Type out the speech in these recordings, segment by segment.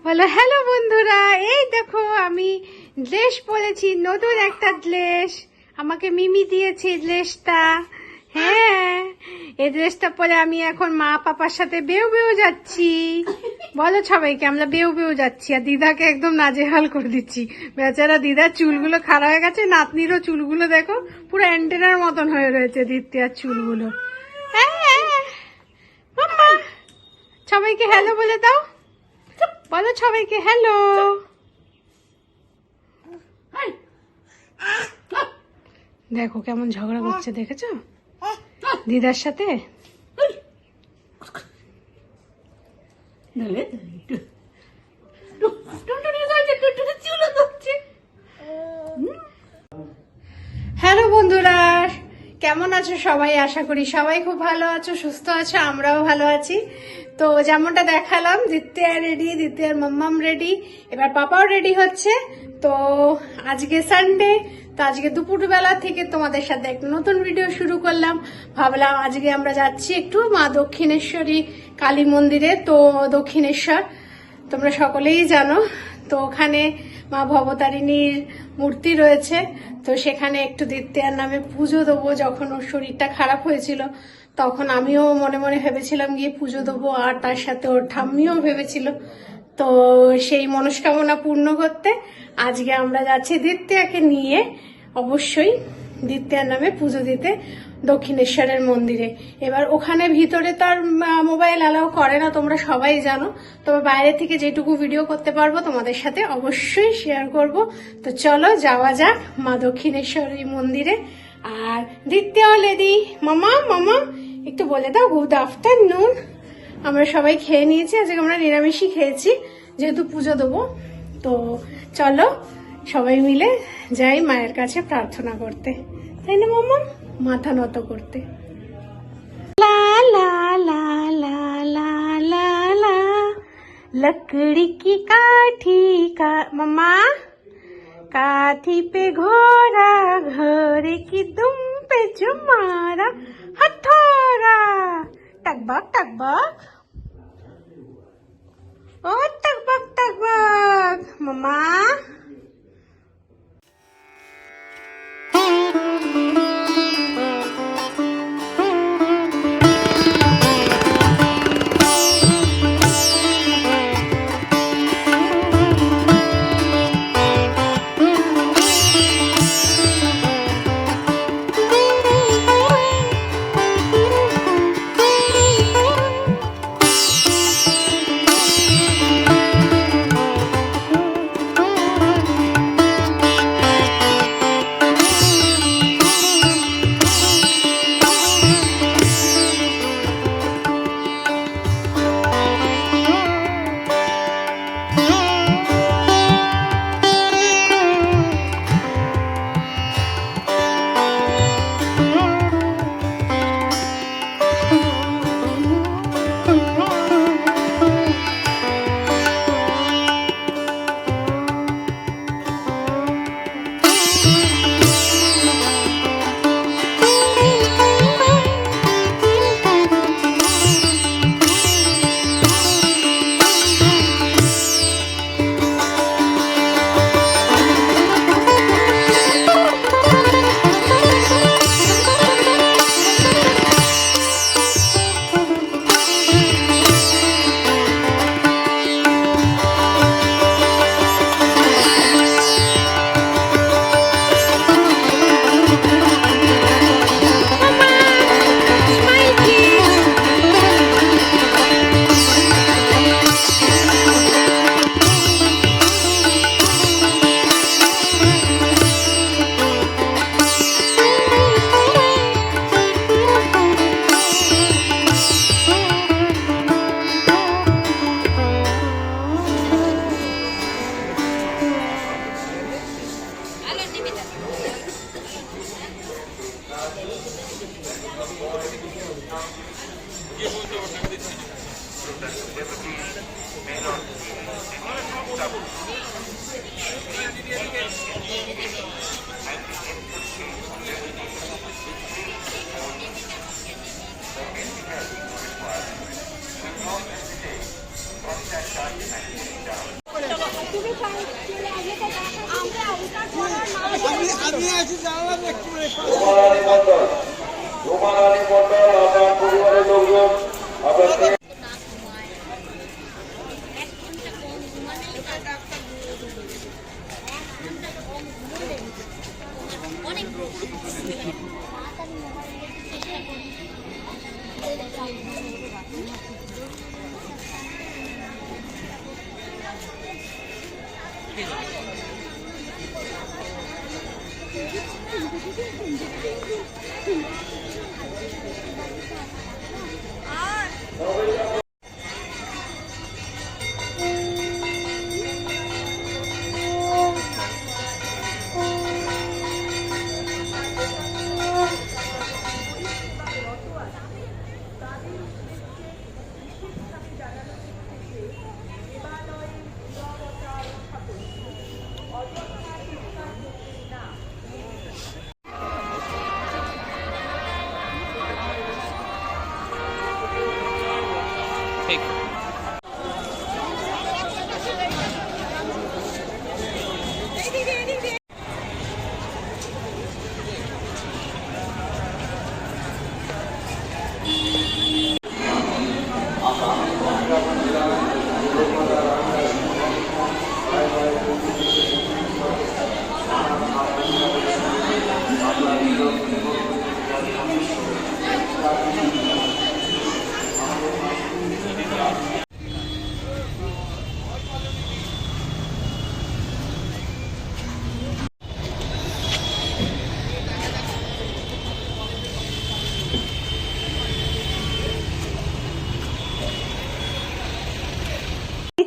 বলো হ্যালো বন্ধুরা, এই দেখো আমি ড্রেস পরেছি, নতুন একটা ড্রেস আমাকে মিমি দিয়েছে ড্রেসটা। হ্যাঁ, এই ড্রেসটা পরে আমি এখন মা পাপার সাথে বেউ বেউ যাচ্ছি। বলো সবাইকে আমরা বেউ বেউ যাচ্ছি, আর দিদাকে একদম নাজেহাল করে দিচ্ছি। বেচারা দিদার চুলগুলো খারাপ হয়ে গেছে, নাতনিরও চুলগুলো দেখো পুরো অ্যান্টেনার মতন হয়ে রয়েছে দিত্যার চুলগুলো। মাম্মা, সবাইকে হ্যালো বলে দাও, বলো সবাইকে হ্যালো। দেখো কেমন ঝগড়া করছে, দেখেছো দিদার সাথে। হ্যালো বন্ধুরা, কেমন আছো সবাই? আশা করি সবাই খুব ভালো আছো, সুস্থ আছো, আমরাও ভালো আছি। তো যেমনটা দেখালাম, দিত্যা রেডি, দিত্যার মাম্মাম রেডি, এবার পাপাও রেডি হচ্ছে। তো আজকে সানডে, তো আজকে দুপুরবেলা থেকে তোমাদের সাথে একটা নতুন ভিডিও শুরু করলাম। ভাবলাম আজকে আমরা যাচ্ছি একটু মা দক্ষিণেশ্বরী কালী মন্দিরে। তো দক্ষিণেশ্বর তোমরা সকলেই জানো, তো ওখানে মা ভবতারিণীর মূর্তি রয়েছে। তো সেখানে একটু দিত্যার নামে পুজো দেবো। যখন ওর শরীরটা খারাপ হয়েছিল তখন আমিও মনে মনে ভেবেছিলাম গিয়ে পুজো দেবো, আর তার সাথে ওর ঠাম্মিও ভেবেছিল। তো সেই মনস্কামনা পূর্ণ করতে আজকে আমরা যাচ্ছি দিত্যাকে নিয়ে, অবশ্যই দিত্যার নামে পুজো দিতে দক্ষিণেশ্বরের মন্দিরে। এবার ওখানে ভিতরে তো আর মোবাইল অ্যালাউ করে না, তোমরা সবাই জানো। তবে বাইরে থেকে যেটুকু ভিডিও করতে পারবো তোমাদের সাথে অবশ্যই শেয়ার করব। তো চলো যাওয়া যাক মা দক্ষিণেশ্বরী মন্দিরে। আর দিত্যা লেদি, মামা মামা একটু বলে দাও গুড আফটারনুন। আমরা সবাই খেয়ে নিয়েছি, আজকে আমরা নিরামিষই খেয়েছি যেহেতু পুজো দেবো। তো চলো সবাই মিলে যাই মায়ের কাছে প্রার্থনা করতে, তাই না মামা? মাথা নত করতে। লা লা লা লা লা লা লা लकड़ी की काठी का मम्मा, काठी पे घोड़ा, घोड़े की दुम पे जुमारा हथौड़ा, टकबक टकबक, ओ टकबक टकबक मम्मा। রুমারানী মন্ডল আপনার পরিবারের লোকজন আপনার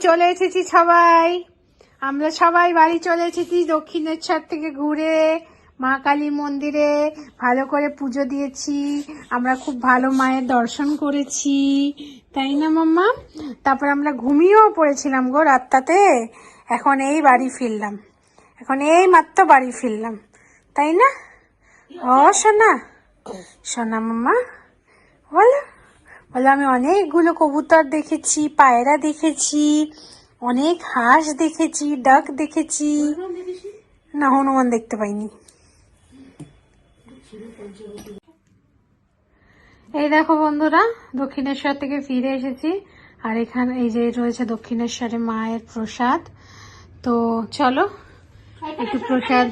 চলে এসেছি সবাই, আমরা সবাই বাড়ি চলে এসেছি দক্ষিণেশ্বর থেকে ঘুরে। মা কালী মন্দিরে ভালো করে পুজো দিয়েছি, আমরা খুব ভালো মায়ের দর্শন করেছি, তাই না মাম্মা? তারপর আমরা ঘুমিয়েও পড়েছিলাম গো রাতটাতে। এখন এই বাড়ি ফিরলাম, এখন এই মাত্র বাড়ি ফিরলাম, তাই না? ও সোনা, সোনা মাম্মা বলো বলো। আমি অনেকগুলো কবুতর দেখেছি, পায়রা দেখেছি, অনেক হাঁস দেখেছি, ডাক দেখেছি। না, হনুমান দেখতে পাইনি। এই দেখো বন্ধুরা, দক্ষিণেশ্বর থেকে ফিরে এসেছি, আর এখানে এই যে রয়েছে দক্ষিণেশ্বরে মায়ের প্রসাদ। তো চলো একটু প্রসাদ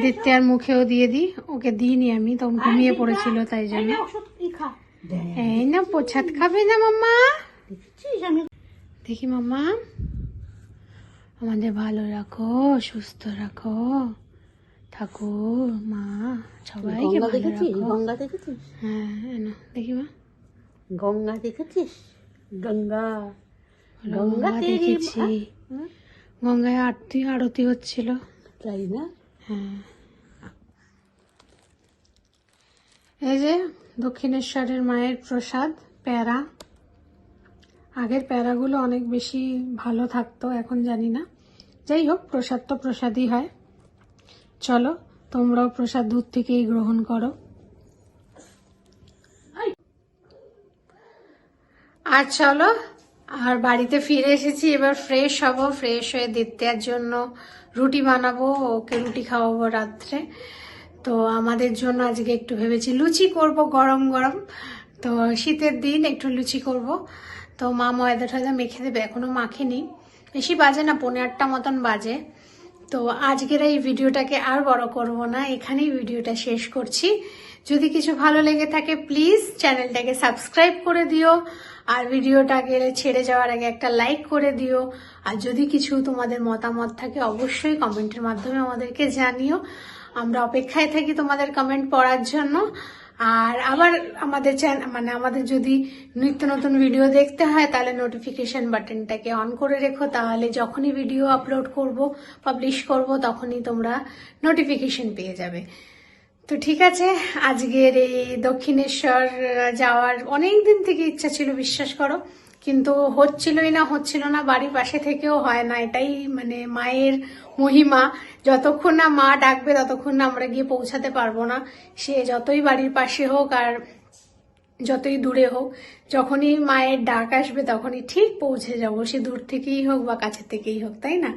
দিতে আর মুখেও দিয়ে দিই। ওকে দিইনি আমি, তখন ঘুমিয়ে পড়েছিল তাই জন্য। এই না, প্রসাদ খাবে না মাম্মা? দেখি মাম্মা, আমাদের ভালো রাখো, সুস্থ রাখো, ঠাকুর মা সবাইকে ভালো রাখো। গঙ্গা দেখেছিস? হ্যাঁ, না দেখি মা, গঙ্গা দেখেছিস? গঙ্গা গঙ্গা দেখেছি, গঙ্গায় আরতি হচ্ছিল, তাই না? হ্যাঁ। এই যে দক্ষিণেশ্বরের মায়ের প্রসাদ প্যারা। আগের প্যারাগুলো অনেক বেশি ভালো থাকতো, এখন জানি না। যাই হোক, প্রসাদ তো প্রসাদই হয়। চলো তোমরাও প্রসাদ দূর থেকেই গ্রহণ করো। আর চলো, আর বাড়িতে ফিরে এসেছি, এবার ফ্রেশ হব। ফ্রেশ হয়ে দিত্যার জন্য রুটি বানাবো, ওকে রুটি খাওয়াবো রাত্রে। তো আমাদের জন্য আজকে একটু ভেবেছি লুচি করব, গরম গরম। তো শীতের দিন একটু লুচি করব। তো মা ময়দা টয়দা মেখে দেবে, এখনো মাখিনি। বেশি বাজে না, 8:30 মতন বাজে। তো আজকের এই ভিডিওটাকে আর বড় করব না, এখানেই ভিডিওটা শেষ করছি। যদি কিছু ভালো লেগে থাকে প্লিজ চ্যানেলটাকে সাবস্ক্রাইব করে দিও, আর ভিডিওটাকে ছেড়ে যাওয়ার আগে একটা লাইক করে দিও। আর যদি কিছু তোমাদের মতামত থাকে অবশ্যই কমেন্টের মাধ্যমে আমাদেরকে জানিও, আমরা অপেক্ষায় থাকি তোমাদের কমেন্ট পড়ার জন্য। আর আবার আমাদের আমাদের যদি নিত্য নতুন ভিডিও দেখতে হয় তাহলে নোটিফিকেশন বাটনটাকে অন করে রেখো, তাহলে যখনই ভিডিও আপলোড করব, পাবলিশ করব, তখনই তোমরা নোটিফিকেশন পেয়ে যাবে। তো ঠিক আছে, আজকের এই দক্ষিণেশ্বর যাওয়ার অনেক দিন থেকে ইচ্ছা ছিল, বিশ্বাস করো, কিন্তু হচ্ছিল না। বাড়ির পাশে থেকেও হয় না, এটাই মায়ের মহিমা। যতক্ষণ না মা ডাকবে ততক্ষণ না আমরা গিয়ে পৌঁছাতে পারবো না। সে যতই বাড়ির পাশে হোক আর যতই দূরে হোক, যখনই মায়ের ডাক আসবে তখনই ঠিক পৌঁছে যাবো, সে দূর থেকেই হোক বা কাছে থেকেই হোক, তাই না?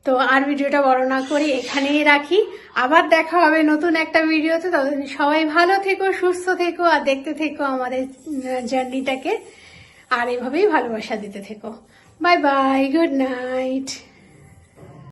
তো আর ভিডিওটা বড় না করে এখানেই রাখি, আবার দেখা হবে নতুন একটা ভিডিওতে। ততদিন সবাই ভালো থেকো, সুস্থ থেকো, আর দেখতে থেকো আমাদের জার্নিটাকে, আর এভাবেই ভালোবাসা দিতে থেকো। Bye bye, good night.